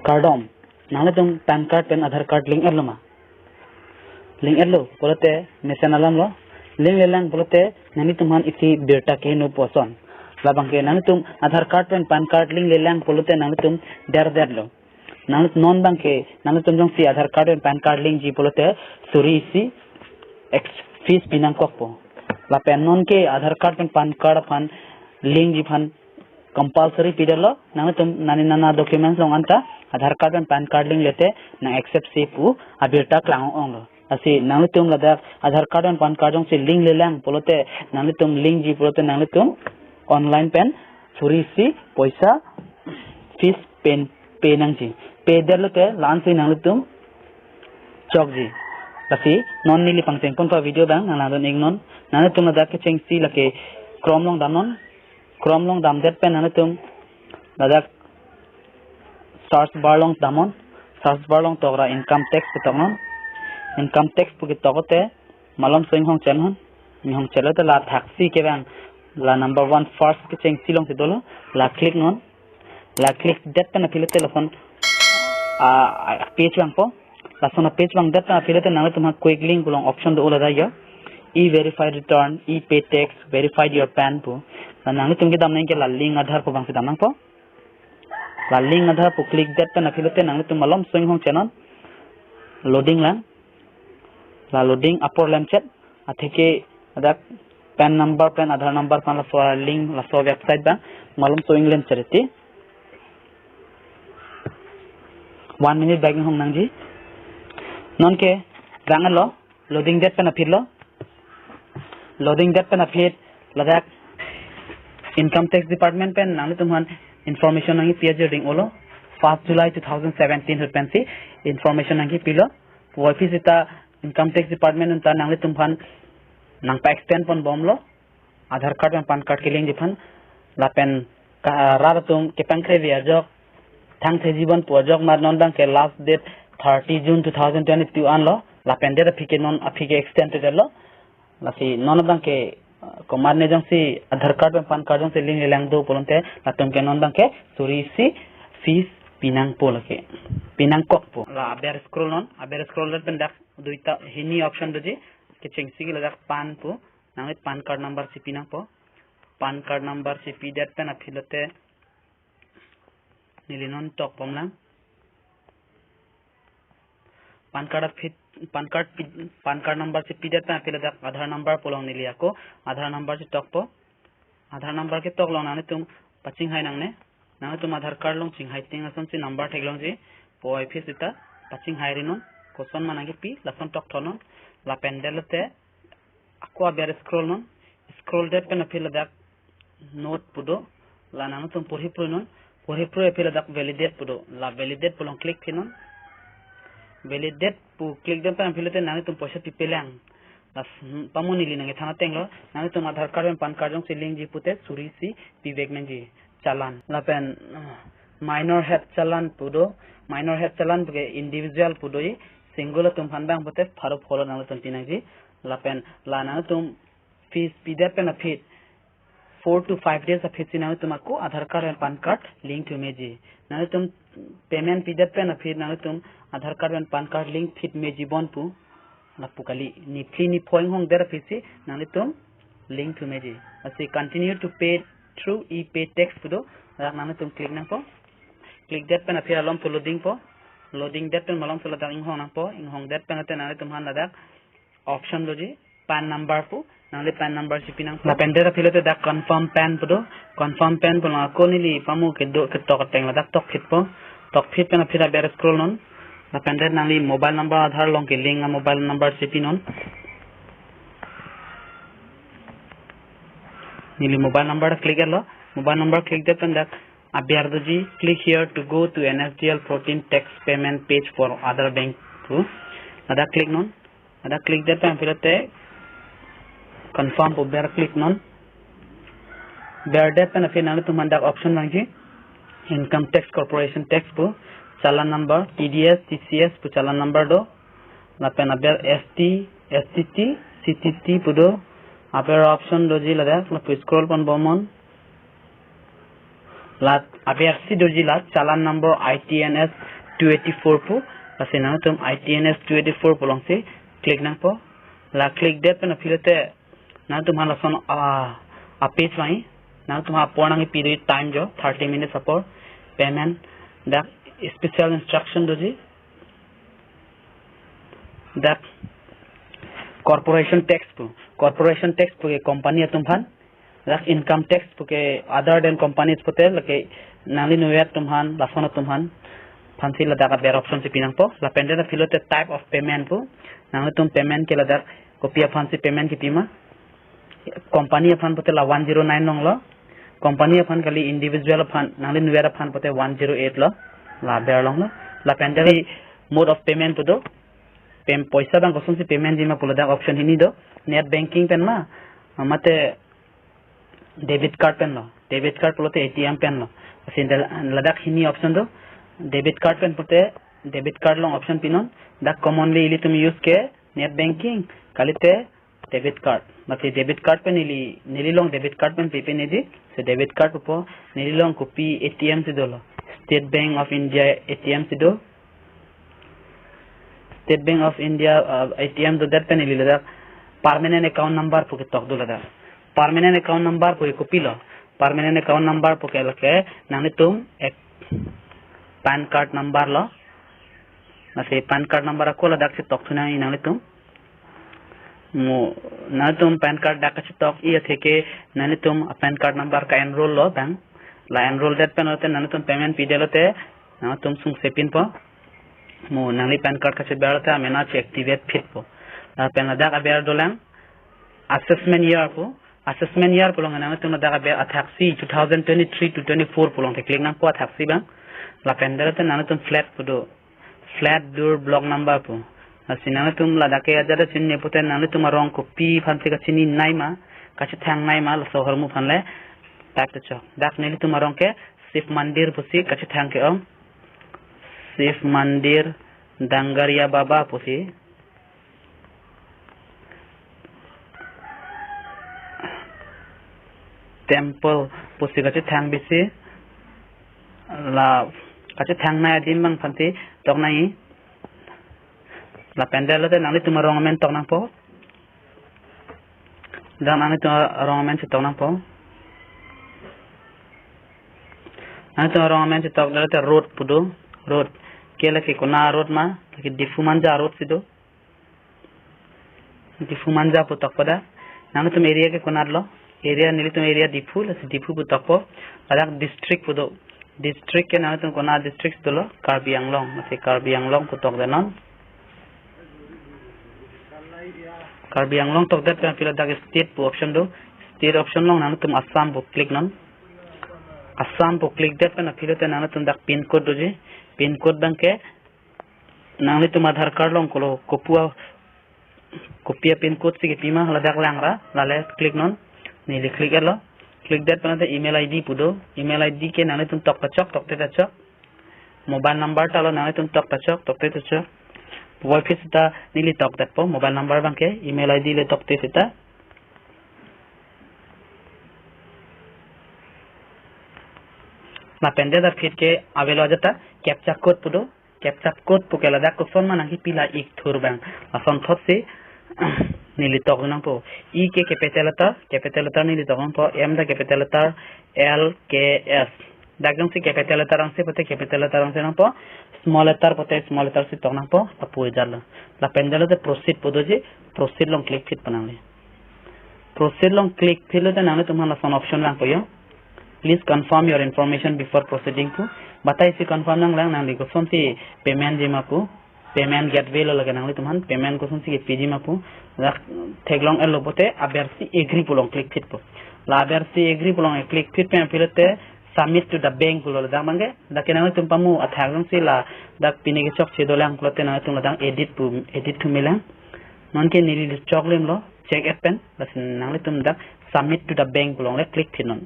cardom nang tum pan card pen Aadhaar card link erlo ma link erlo bolote mesen alam lo link lelang bolote nani tumhan isi berta ke no poson labang ke nani tum Aadhaar card pen pan card link lelang bolote nani tum der lo nang non bang ke nang tum jong si Aadhaar card pen pan card link ji bolote suri isi ex fees pinang kokpo la pen non ke Aadhaar card pen pan card pan link ji phan compulsory pidelo nang tum nani nana documents long anta Aadhaar card pen pan card link lete na accept se pu abirta klang ong asi nang tum la dak Aadhaar card pen pan card jong si link lelang bolote nang tum link ji bolote nang tum online pen suri si poisa fees pen penang ji pay derlote lansi nang tum chok ji kasi non nili pangcheng pon pa video bang nang don ignon nang tum la ke cheng si lake chrome long dam det pen nang tum la dak search bar long togra income tax putamon income tax puki togote malom soing hong chen hon mi hong chelote la taxi ke bang la number 1 first ke cheng si long se dolo la click det pen apile telephone page bang po lasona page bang dat apilete nang tum quick link long option do ola da ya e verified return e pay tax verified your pan pu nang tum ke dam nang ke la link Aadhaar po bang se dam nang po la link Aadhaar po click that pen apilete nang tum malom swing hong channel loading lang la loading upper lam chat atheke adak pan number pen Aadhaar number pan la so link la so website bang malom swing lam chariti 1 minute bagging hong nang ji non ke jangan lo loading that pen apil lo loading that pen apil ladak income tax department pen nang tumhan information nang page ring olo 1 July 2017 hot pen si information nang pilo office ita income tax department unta nang tumhan nang pa extend pon bomlo Aadhaar card pen pan card ke link diphan la pen raratum ke pankre vi ajok thang the jiban pojok mar non bang ke last date 30 June 2022 an lo la pen date afike non afike extend te lo la si non bang ke komar ne jong si Aadhaar card pen pan card jong se link lang do polonte la tum ke non bang ke suri si fees pinang pol ke pinang kok po la aber scroll pen dak duita hini option do ji ke cheng si la dak pan po nang pan card number si pinang po pan card number si pi dat pen afilote nilinon tok pomlang pan card number si pidat pa pila dak Aadhaar number polong nili ako Aadhaar number si tok po Aadhaar number ke tok long nane tum paching hai nang ne nang tum Aadhaar card long ching hai ting ason si number thek long ji po office ita paching hai rinon koson managi pi lason tok thonon la pendelote ako aber scroll det pen pila dak note pudo la nang tum pori pro pila dak validate pudo la validate polong click thinon validate pu click den pan philete nang tum poisa pipelang las pamuni li nang thana tenglo nang tum Aadhaar card pen pan card jong si link ji pute suri si pivek men ji chalan la pen minor head chalan pudo ke individual pudo yi single tum phan bang pute pharo pholo nang tum tinang ji la pen la nang tum fees pidat pen afit 4 to 5 days afit sinang tum ako Aadhaar card pen pan card link to meji nang tum payment pidat pen afit nang tum Aadhaar card pen pan card link fit me jibon pu la pukali ni phli ni phoing hong der fisi nang tum link to meji asi continue to pay through e pay tax pudo nang tum click nang po click that pen afir alom to loading that pen malom sala dang hong nang po ing hong that pen ate nang tum han ladak option loji pan number pu nang le pan number si pinang la pen der afilate dak confirm pan pudo confirm pan pu na ko ni li pamu ke do ke tok teng ladak tok fit po tok fit pen afira ber scroll non la pen der nang li mobile number Aadhaar long ke link mobile number si pinon nili mobile number click lo mobile number click det pen dak abiardoji click here to go to NSDL 14 tax payment page for other bank to ada click non ada click det pen filate confirm po ber click non ber det pen afina tum mandak option mangi income tax corporation tax po challan number TDS TCS pu challan number do la pena ber ST STT CTT pudo aber option doji lada la scroll pon bomon la aber si doji la challan number ITNS 284 pu ase nang tum ITNS 284 pulong si click nang po la click det pe na filete nang tum hala son a page mai nang tum ha pornang period time jo 30 minutes apor payment that special instruction doji that corporation tax pu ke company tum phan that income tax pu ke other than companies pote lake nali nuyak tum han lafona tum han fancy la daga ber option si pinang po la pende na filote type of payment pu nang tum payment ke la dar copy fancy payment ki pima company fan pote la 109 nong lo company fan kali individual fan nang nuera fan pote 108 lo la ber long lo la pende mode of payment pu do paisa dang kosun si payment jima pula da option hini do net banking pen ma mate debit card pen lo debit card pulote ATM pen lo sindel ladak hini option do debit card pen pote debit card long option pinon da commonly ili tum use ke net banking kalite debit card mate debit card pen ili long debit card pen pepe ne di se debit card upo nili long copy ATM si do lo State Bank of India ATM si do State Bank of India ATM do that pen ili lada permanent account number pu ke tok do lada permanent account number pu copy lo permanent account number pu ke lake nang tum ek PAN card number lo nase PAN card number ko la dak se tok thuna nang tum mo na tum PAN card dak se tok i theke nang tum PAN card number ka enroll lo bank la enroll that pen hote nang tum payment pidelote nang tum sung sepin po mo nang PAN card ka se berata amena che activate fit po la pen la dak ber dolang assessment year pulong nang tum dak ber athaksi 2023 to 24 pulong te click nang po athaksi bang la pendera te nang tum flat pudo flat door block number pu asina tum la dake ajara chinne pute nang tum rong copy phanse ka chini nai ma ka chi thang nai ma la sohar mu phanle tak te chok dak neli tum rong ke sif mandir pusi ka chi thang ke om sif mandir dangaria baba pusi temple pusi ka chi thang bisi la kache thang na din bang phanti tok nai la pendel te nang tum rong men tok nang po dan nang tum rong men tok nang po nang tum rong men tok la te road pudo road kela ke kona road ma ke difumanja road sido difumanja pu tok pada nang tum area ke kona lo area nili tum area difu la difu pu tok po adak district pudo district ke nang tum kona district dolo Karbi Anglong mase Karbi Anglong putok denon Karbi Anglong tok dat pila dag state pu option do state option long nang tum Assam pu click non Assam pu click dat na pila te nang tum dak pin code doji pin code bang ke nang tum Adhaar card long kolo kopia pin code si ke pima hala dak langra lale click non ni click elo click that panate email ID pudo email ID ke nang tum tok te chok mobile number talo nang tum tok te chok wifi sita nili tok that po mobile number bang ke email ID le tok te sita la pende da fit ke avelo jata captcha code pudo captcha code pu ke la dak ko son manang hi pila ik thur bang ason thot se nili tok nang po e ke capital letter nili tok po m da capital letter l k s dagang si capital letter ang se pote capital letter ang se nang po small letter pote small letter si tok nang po apu jalo la pendelo de proceed podo je proceed long click fit panang le proceed long click philo de nang tum hala son option lang po yo please confirm your information before proceeding pu batai si confirm nang lang nang ko son si payment jima pu payment gateway lo laga nang tum han payment ko son si pg ma pu theglong elo pote abersi agree pulong click fit po la abersi agree pulong click fit pe pilote submit to the bank pulo da mange da kenang tum pamu athagong si la da pinege chok chedolang plote na tum dang edit to milang non ke nili choklem lo check pen bas nang tum da submit to the bank pulong le click fit non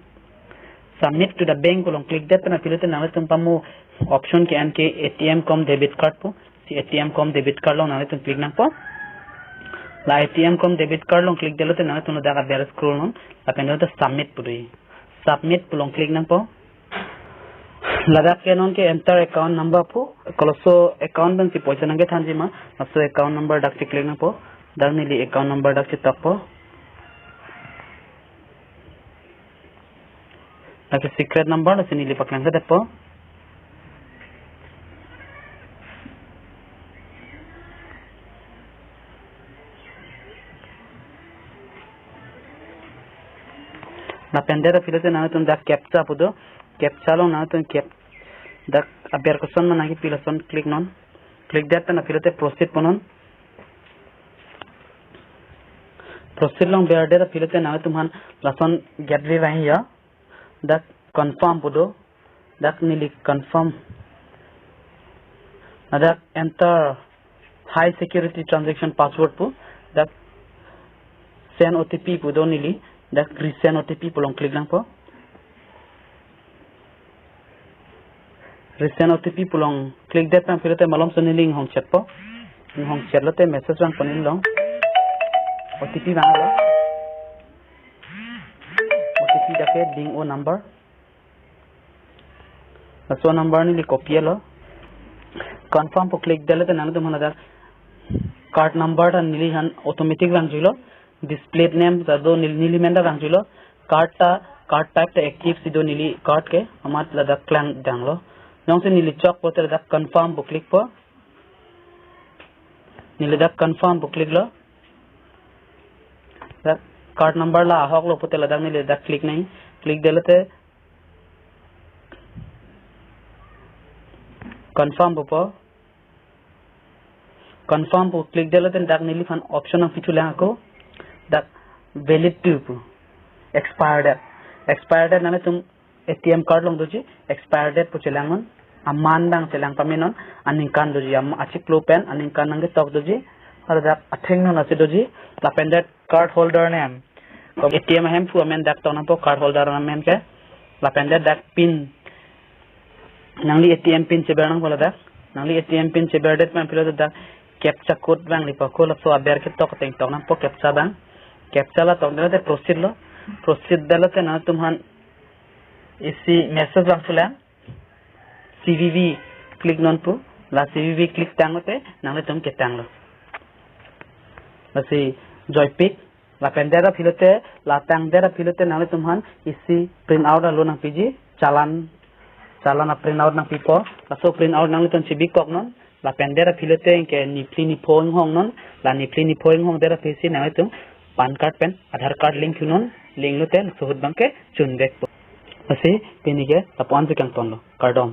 submit to the bank pulong click that na pilote nang tum pamu option ke an ke ATM com debit card po si ATM com debit card lo nang tum click nang po la ATM com debit card long click delote nang tum da ber scroll non la pendo submit pudui submit pulong click nang po ladak ke non ke enter account number pu koloso account bang si poisa nang ke thanji ma aso account number dak si click na po dak nili account number dak si tak po dak secret number na sinili paklang sa po na pendera filate na tun dak captcha pudo captcha lo na tun cap dak abiar question ma nagi pilason click non click that na filate proceed ponon proceed long bear dera filate na tumhan lason gatri rahi ya dak confirm pudo dak nili confirm na dak enter high security transaction password pu dak send OTP pudo nili dak resend OTP pulong click lang po resend OTP pulong click that pang filate malom so niling hong chat po hong chat lote message lang panin long OTP bang lo OTP dake ding o number so number ni copy lo confirm po click dele te nang tum hana card number ta nili han automatic rang julo display name do nili menda rang julo card type ta active sido nili card ke amat lada clan danglo nong se nili chok po te lada confirm po click po nili da confirm po click lo da card number la hok lo po te lada nili da click nahi click dele te confirm po confirm po click dele te dak nili fan option of fichu lang ko dak valid to expired date nane tum ATM card long doji expired date po chelangon amman dang chelang pamenon aning kan doji am achik lo pen aning kan nang tok doji ar dak atheng no nase doji la pendant card holder name ko ATM hem fu amen dak tona po card holder name ke la pendant dak pin nangli ATM pin cheber nang bola dak nangli ATM pin cheber date man pilo dak captcha code bang li pa ko la so aber ke tok teng tok nang po captcha bang captcha la tok dele te proceed dele te na tumhan isi message bang chula CVV click non pu la CVV click tangote nangle tum ke tanglo la si joypick la pendera filote la tangdera filote nangle tumhan isi print out lo nang piji chalan print out nang pipo la so print out nangle tum cibi kok non la pendera filote ke nipli ni phone hong non la nipli ni phone hong dera pesi nangle tum pan card pen Adhaar card link non link lo te suhud bang ke chun bek po asi pinige tapon se kang ton lo cardom